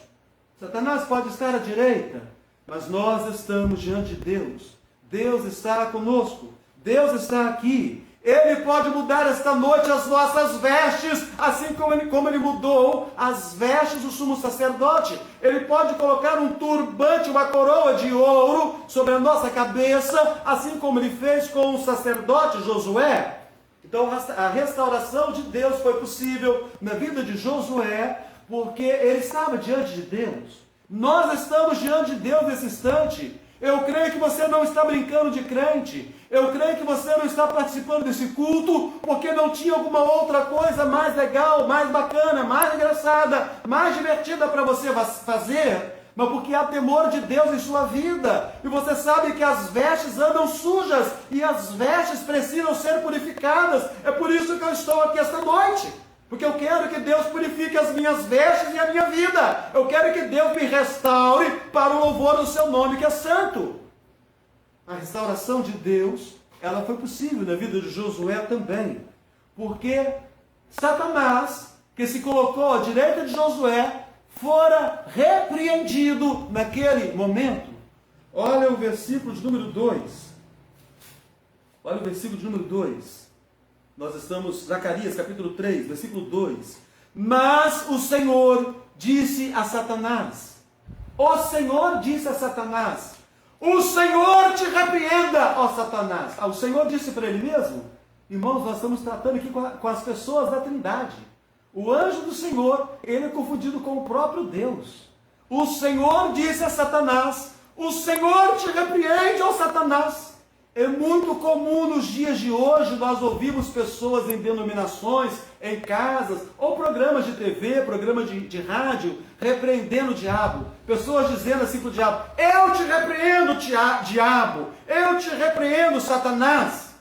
Satanás pode estar à direita, mas nós estamos diante de Deus. Deus está conosco, Deus está aqui. Ele pode mudar esta noite as nossas vestes, assim como ele mudou as vestes do sumo sacerdote. Ele pode colocar um turbante, uma coroa de ouro sobre a nossa cabeça, assim como ele fez com o sacerdote Josué. Então a restauração de Deus foi possível na vida de Josué, porque ele estava diante de Deus. Nós estamos diante de Deus nesse instante. Eu creio que você não está brincando de crente. Eu creio que você não está participando desse culto porque não tinha alguma outra coisa mais legal, mais bacana, mais engraçada, mais divertida para você fazer, mas porque há temor de Deus em sua vida. E você sabe que as vestes andam sujas e as vestes precisam ser purificadas. É por isso que eu estou aqui esta noite. Porque eu quero que Deus purifique as minhas vestes e a minha vida. Eu quero que Deus me restaure para o louvor do seu nome que é santo. A restauração de Deus, ela foi possível na vida de Josué também. Porque Satanás, que se colocou à direita de Josué, fora repreendido naquele momento. Olha o versículo de número 2. Olha o versículo de número 2. Nós estamos, Zacarias, capítulo 3, versículo 2. Mas o Senhor disse a Satanás. O Senhor disse a Satanás. O Senhor te repreenda, ó Satanás. O Senhor disse para ele mesmo. Irmãos, nós estamos tratando aqui com as pessoas da Trindade. O anjo do Senhor, ele é confundido com o próprio Deus. O Senhor disse a Satanás. O Senhor te repreende, ó Satanás. É muito comum nos dias de hoje nós ouvimos pessoas em denominações, em casas, ou programas de TV, programas de rádio, repreendendo o diabo. Pessoas dizendo assim para o diabo: eu te repreendo, diabo, eu te repreendo, Satanás.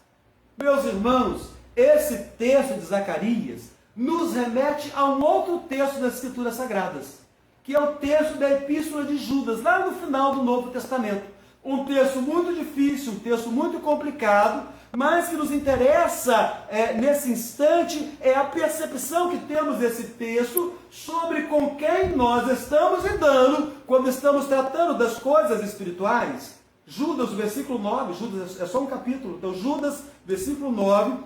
Meus irmãos, esse texto de Zacarias nos remete a um outro texto das Escrituras Sagradas, que é o texto da Epístola de Judas, lá no final do Novo Testamento. Um texto muito difícil, um texto muito complicado, mas que nos interessa nesse instante é a percepção que temos desse texto sobre com quem nós estamos lidando quando estamos tratando das coisas espirituais. Judas, versículo 9, Judas é só um capítulo, então Judas, versículo 9,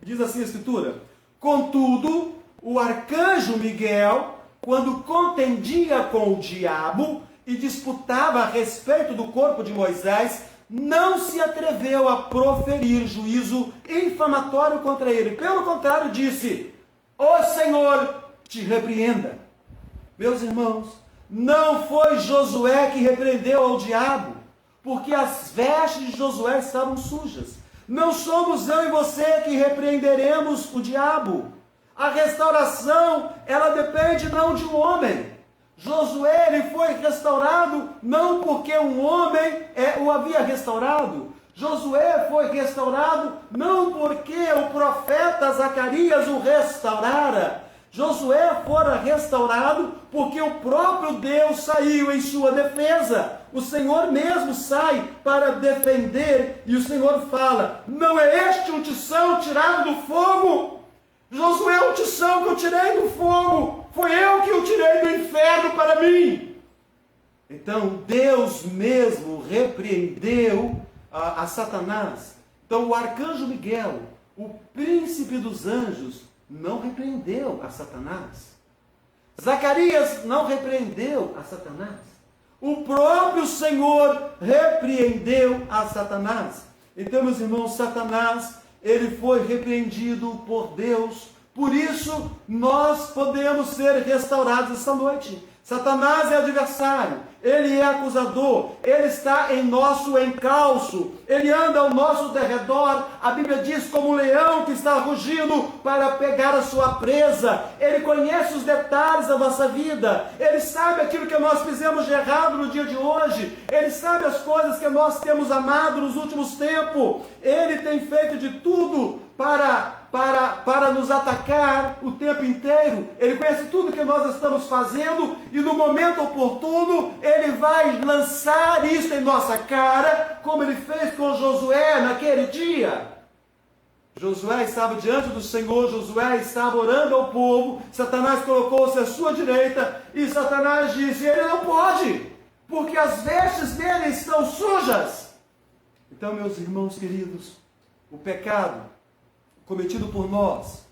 diz assim a Escritura: contudo, o arcanjo Miguel, quando contendia com o diabo e disputava a respeito do corpo de Moisés, não se atreveu a proferir juízo infamatório contra ele. Pelo contrário, disse: o Senhor te repreenda. Meus irmãos, não foi Josué que repreendeu ao diabo, porque as vestes de Josué estavam sujas. Não somos eu e você que repreenderemos o diabo. A restauração, ela depende não de um homem. Josué, ele foi restaurado não porque um homem o havia restaurado. Josué foi restaurado não porque o profeta Zacarias o restaurara. Josué fora restaurado porque o próprio Deus saiu em sua defesa. O Senhor mesmo sai para defender e o Senhor fala: não é este um tição tirado do fogo? Josué é um tição que eu tirei do fogo. Foi eu que o tirei do inferno para mim. Então Deus mesmo repreendeu a Satanás. Então o arcanjo Miguel, o príncipe dos anjos, não repreendeu a Satanás. Zacarias não repreendeu a Satanás. O próprio Senhor repreendeu a Satanás. Então, meus irmãos, Satanás, ele foi repreendido por Deus. Por isso, nós podemos ser restaurados esta noite. Satanás é adversário, ele é acusador, ele está em nosso encalço, ele anda ao nosso derredor. A Bíblia diz: como um leão que está rugindo para pegar a sua presa. Ele conhece os detalhes da nossa vida, ele sabe aquilo que nós fizemos de errado no dia de hoje, ele sabe as coisas que nós temos amado nos últimos tempos. Ele tem feito de tudo para nos atacar o tempo inteiro. Ele conhece tudo que nós estamos fazendo e no momento oportuno ele vai lançar isso em nossa cara, como ele fez com Josué naquele dia. Josué estava diante do Senhor, Josué estava orando ao povo, Satanás colocou-se à sua direita e Satanás disse: ele não pode, porque as vestes dele estão sujas. Então, meus irmãos queridos, o pecado cometido por nós,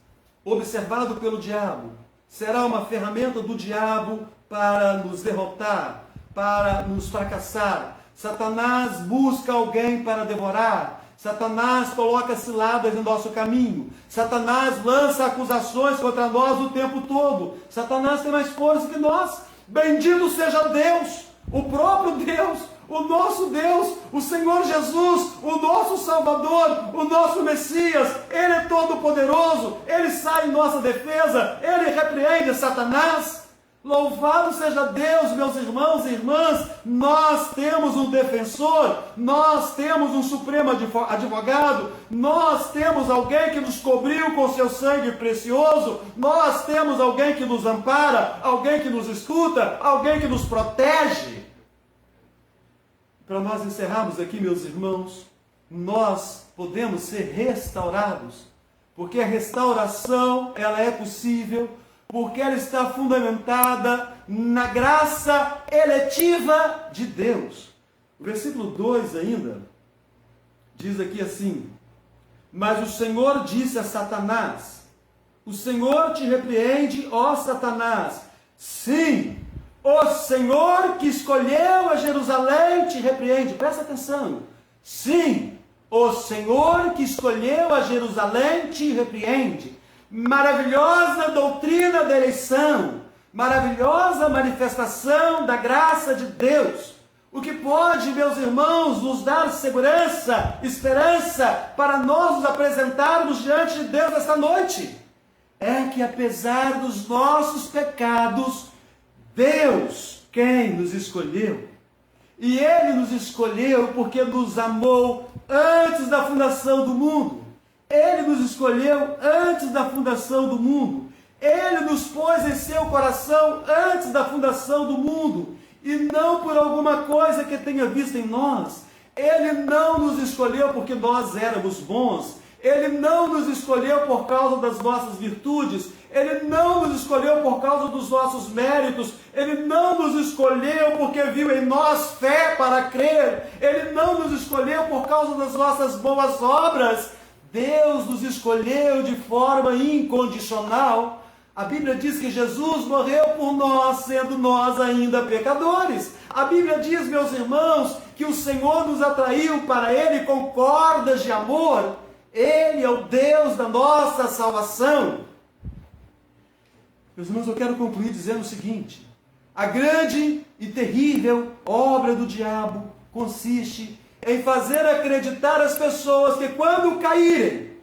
observado pelo diabo, será uma ferramenta do diabo para nos derrotar, para nos fracassar. Satanás busca alguém para devorar. Satanás coloca ciladas no nosso caminho. Satanás lança acusações contra nós o tempo todo. Satanás tem mais força que nós. Bendito seja Deus, o próprio Deus, o nosso Deus, o Senhor Jesus, o nosso Salvador, o nosso Messias. Ele é todo poderoso, ele sai em nossa defesa, ele repreende Satanás. Louvado seja Deus, meus irmãos e irmãs. Nós temos um defensor, nós temos um supremo advogado, nós temos alguém que nos cobriu com seu sangue precioso, nós temos alguém que nos ampara, alguém que nos escuta, alguém que nos protege. Para nós encerrarmos aqui, meus irmãos, nós podemos ser restaurados, porque a restauração ela é possível, porque ela está fundamentada na graça eletiva de Deus. O versículo 2 ainda diz aqui assim: mas o Senhor disse a Satanás: o Senhor te repreende, ó Satanás. Sim, o Senhor que escolheu a Jerusalém te repreende. Presta atenção. Sim, o Senhor que escolheu a Jerusalém te repreende. Maravilhosa doutrina da eleição, maravilhosa manifestação da graça de Deus. O que pode, meus irmãos, nos dar segurança, esperança, para nós nos apresentarmos diante de Deus esta noite, é que apesar dos nossos pecados, Deus, quem nos escolheu, e Ele nos escolheu porque nos amou antes da fundação do mundo. Ele nos escolheu antes da fundação do mundo. Ele nos pôs em seu coração antes da fundação do mundo. E não por alguma coisa que tenha visto em nós. Ele não nos escolheu porque nós éramos bons. Ele não nos escolheu por causa das nossas virtudes. Ele não nos escolheu por causa dos nossos méritos. Ele não nos escolheu porque viu em nós fé para crer. Ele não nos escolheu por causa das nossas boas obras. Deus nos escolheu de forma incondicional. A Bíblia diz que Jesus morreu por nós, sendo nós ainda pecadores. A Bíblia diz, meus irmãos, que o Senhor nos atraiu para Ele com cordas de amor. Ele é o Deus da nossa salvação. Meus irmãos, eu quero concluir dizendo o seguinte: a grande e terrível obra do diabo consiste em fazer acreditar as pessoas que quando caírem,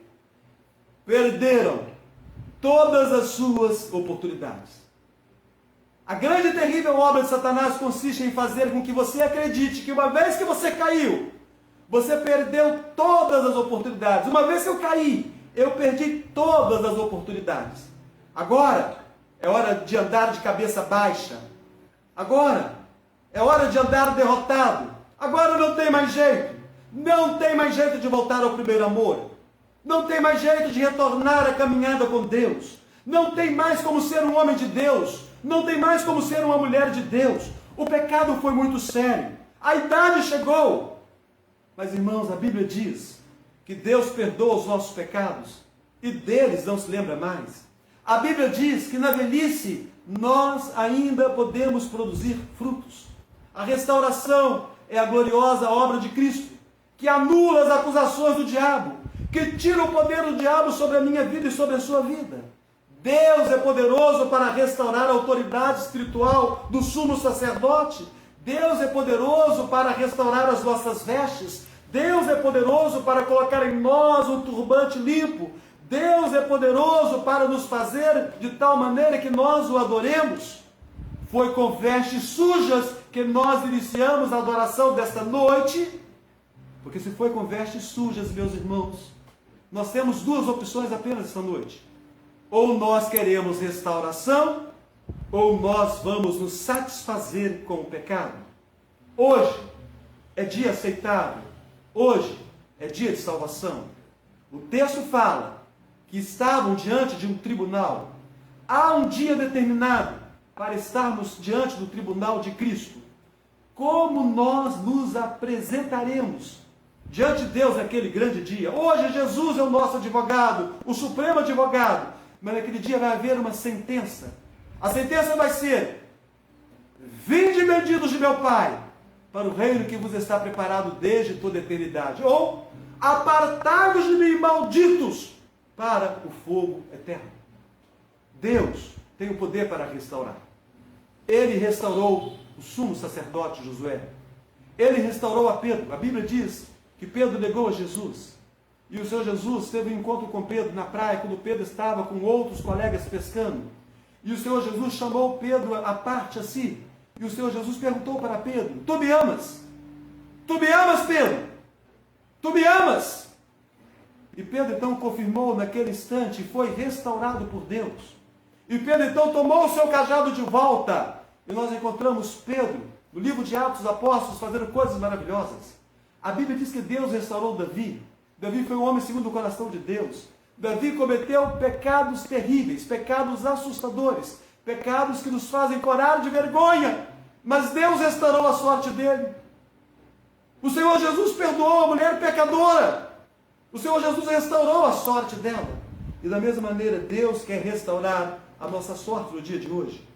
perderam todas as suas oportunidades. A grande e terrível obra de Satanás consiste em fazer com que você acredite que uma vez que você caiu, você perdeu todas as oportunidades. Uma vez que eu caí, eu perdi todas as oportunidades. Agora, é hora de andar de cabeça baixa. Agora é hora de andar derrotado. Agora não tem mais jeito. Não tem mais jeito de voltar ao primeiro amor. Não tem mais jeito de retornar à caminhada com Deus. Não tem mais como ser um homem de Deus. Não tem mais como ser uma mulher de Deus. O pecado foi muito sério. A idade chegou. Mas, irmãos, a Bíblia diz que Deus perdoa os nossos pecados e deles não se lembra mais. A Bíblia diz que na velhice nós ainda podemos produzir frutos. A restauração é a gloriosa obra de Cristo, que anula as acusações do diabo, que tira o poder do diabo sobre a minha vida e sobre a sua vida. Deus é poderoso para restaurar a autoridade espiritual do sumo sacerdote. Deus é poderoso para restaurar as nossas vestes. Deus é poderoso para colocar em nós um turbante limpo. Deus é poderoso para nos fazer de tal maneira que nós o adoremos. Foi com vestes sujas que nós iniciamos a adoração desta noite. Porque se foi com vestes sujas, meus irmãos, nós temos duas opções apenas esta noite. Ou nós queremos restauração, ou nós vamos nos satisfazer com o pecado. Hoje é dia aceitável. Hoje é dia de salvação. O texto fala que estavam diante de um tribunal. Há um dia determinado para estarmos diante do tribunal de Cristo. Como nós nos apresentaremos diante de Deus naquele grande dia? Hoje Jesus é o nosso advogado, o supremo advogado. Mas naquele dia vai haver uma sentença. A sentença vai ser: vinde, benditos de meu Pai, para o reino que vos está preparado desde toda a eternidade. Ou, apartai-vos de mim, malditos, para o fogo eterno. Deus tem o poder para restaurar. Ele restaurou o sumo sacerdote Josué. Ele restaurou a Pedro. A Bíblia diz que Pedro negou a Jesus. E o Senhor Jesus teve um encontro com Pedro na praia, quando Pedro estava com outros colegas pescando. E o Senhor Jesus chamou Pedro à parte a si. E o Senhor Jesus perguntou para Pedro: tu me amas? Tu me amas, Pedro? Tu me amas? E Pedro então confirmou naquele instante e foi restaurado por Deus. E Pedro então tomou o seu cajado de volta. E nós encontramos Pedro, no livro de Atos dos Apóstolos, fazendo coisas maravilhosas. A Bíblia diz que Deus restaurou Davi. Davi foi um homem segundo o coração de Deus. Davi cometeu pecados terríveis, pecados assustadores, pecados que nos fazem corar de vergonha. Mas Deus restaurou a sorte dele. O Senhor Jesus perdoou a mulher pecadora. O Senhor Jesus restaurou a sorte dela. E da mesma maneira, Deus quer restaurar a nossa sorte no dia de hoje.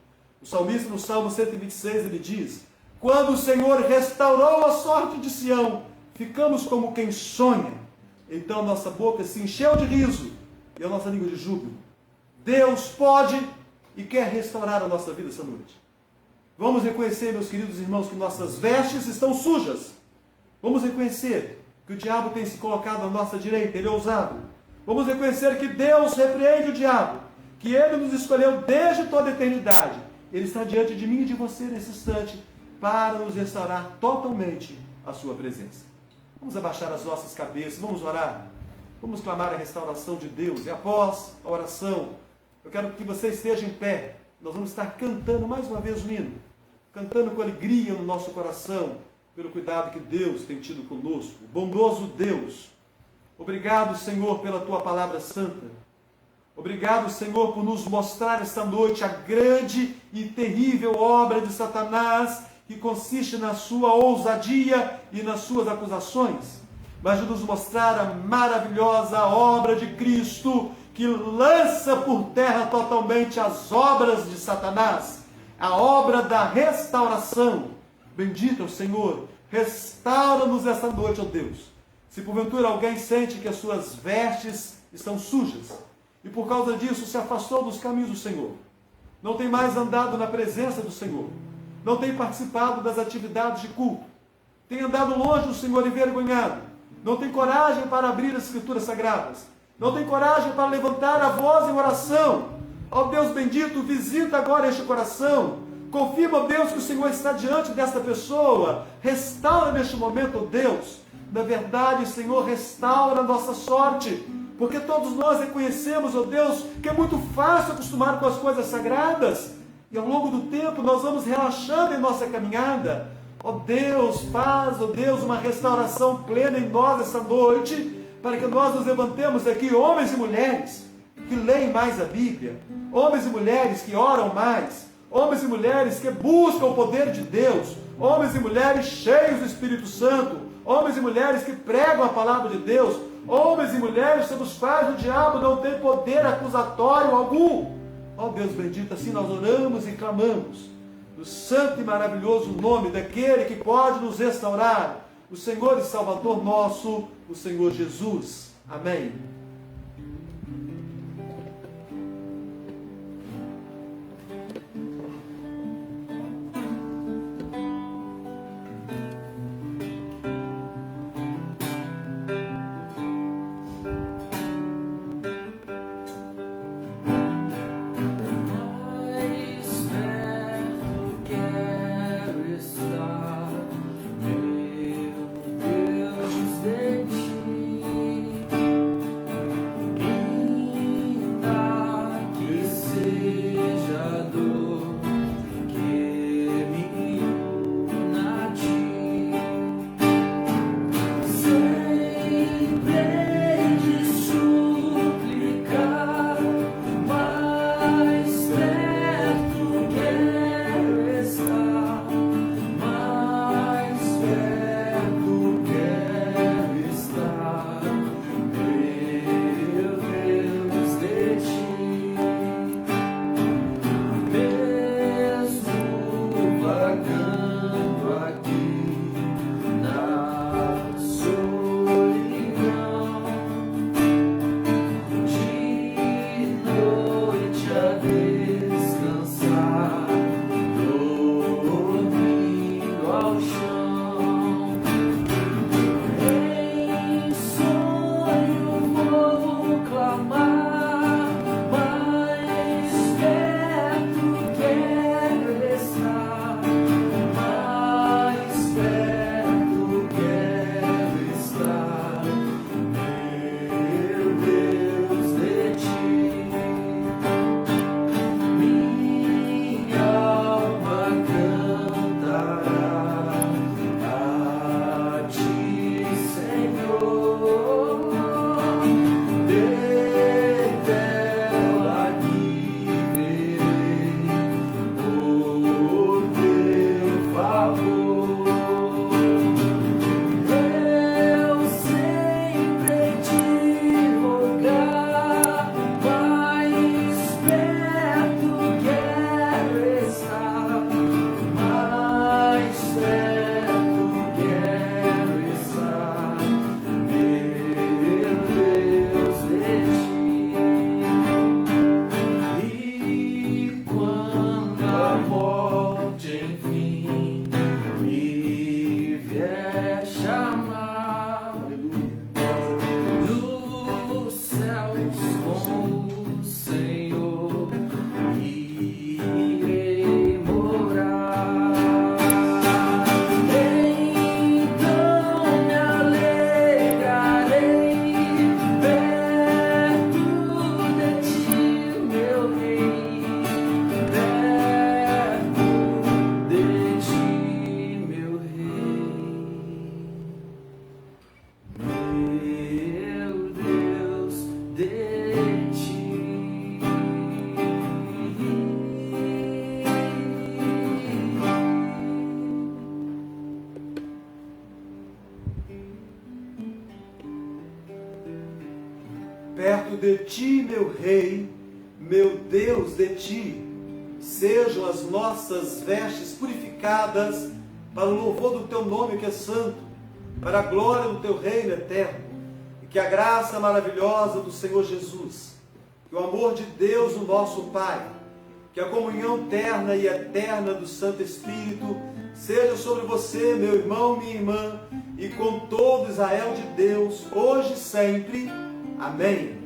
O salmista no Salmo 126, ele diz: quando o Senhor restaurou a sorte de Sião, ficamos como quem sonha. Então nossa boca se encheu de riso e a nossa língua de júbilo. Deus pode e quer restaurar a nossa vida essa noite. Vamos reconhecer, meus queridos irmãos, que nossas vestes estão sujas. Vamos reconhecer que o diabo tem se colocado à nossa direita, ele é ousado. Vamos reconhecer que Deus repreende o diabo, que ele nos escolheu desde toda a eternidade. Ele está diante de mim e de você nesse instante para nos restaurar totalmente a sua presença. Vamos abaixar as nossas cabeças, vamos orar, vamos clamar a restauração de Deus. E após a oração, eu quero que você esteja em pé. Nós vamos estar cantando mais uma vez o hino, cantando com alegria no nosso coração, pelo cuidado que Deus tem tido conosco. Bondoso Deus, obrigado, Senhor, pela Tua palavra santa. Obrigado, Senhor, por nos mostrar esta noite a grande e terrível obra de Satanás, que consiste na sua ousadia e nas suas acusações, mas de nos mostrar a maravilhosa obra de Cristo, que lança por terra totalmente as obras de Satanás, a obra da restauração. Bendito é o Senhor, restaura-nos esta noite, ó Deus. Se porventura alguém sente que as suas vestes estão sujas, e por causa disso se afastou dos caminhos do Senhor, não tem mais andado na presença do Senhor, não tem participado das atividades de culto, tem andado longe do Senhor envergonhado, não tem coragem para abrir as Escrituras Sagradas, não tem coragem para levantar a voz em oração, ó Deus bendito, visita agora este coração, confirma, ó Deus, que o Senhor está diante desta pessoa, restaura neste momento, ó Deus. Na verdade, Senhor, restaura a nossa sorte, porque todos nós reconhecemos, ó Deus, que é muito fácil acostumar com as coisas sagradas, e ao longo do tempo nós vamos relaxando em nossa caminhada. Ó Deus, faz, ó Deus, uma restauração plena em nós essa noite, para que nós nos levantemos aqui, homens e mulheres, que leem mais a Bíblia, homens e mulheres que oram mais, homens e mulheres que buscam o poder de Deus, homens e mulheres cheios do Espírito Santo, homens e mulheres que pregam a palavra de Deus, homens e mulheres sobre os quais o diabo não tem poder acusatório algum. Ó Deus bendito, assim nós oramos e clamamos, no santo e maravilhoso nome daquele que pode nos restaurar, o Senhor e Salvador nosso, o Senhor Jesus. Amém. Perto de ti, meu Rei, meu Deus, de ti, sejam as nossas vestes purificadas para o louvor do teu nome que é santo, para a glória do teu reino eterno, e que a graça maravilhosa do Senhor Jesus, que o amor de Deus, o nosso Pai, que a comunhão terna e eterna do Santo Espírito seja sobre você, meu irmão, minha irmã, e com todo Israel de Deus, hoje e sempre. Amém.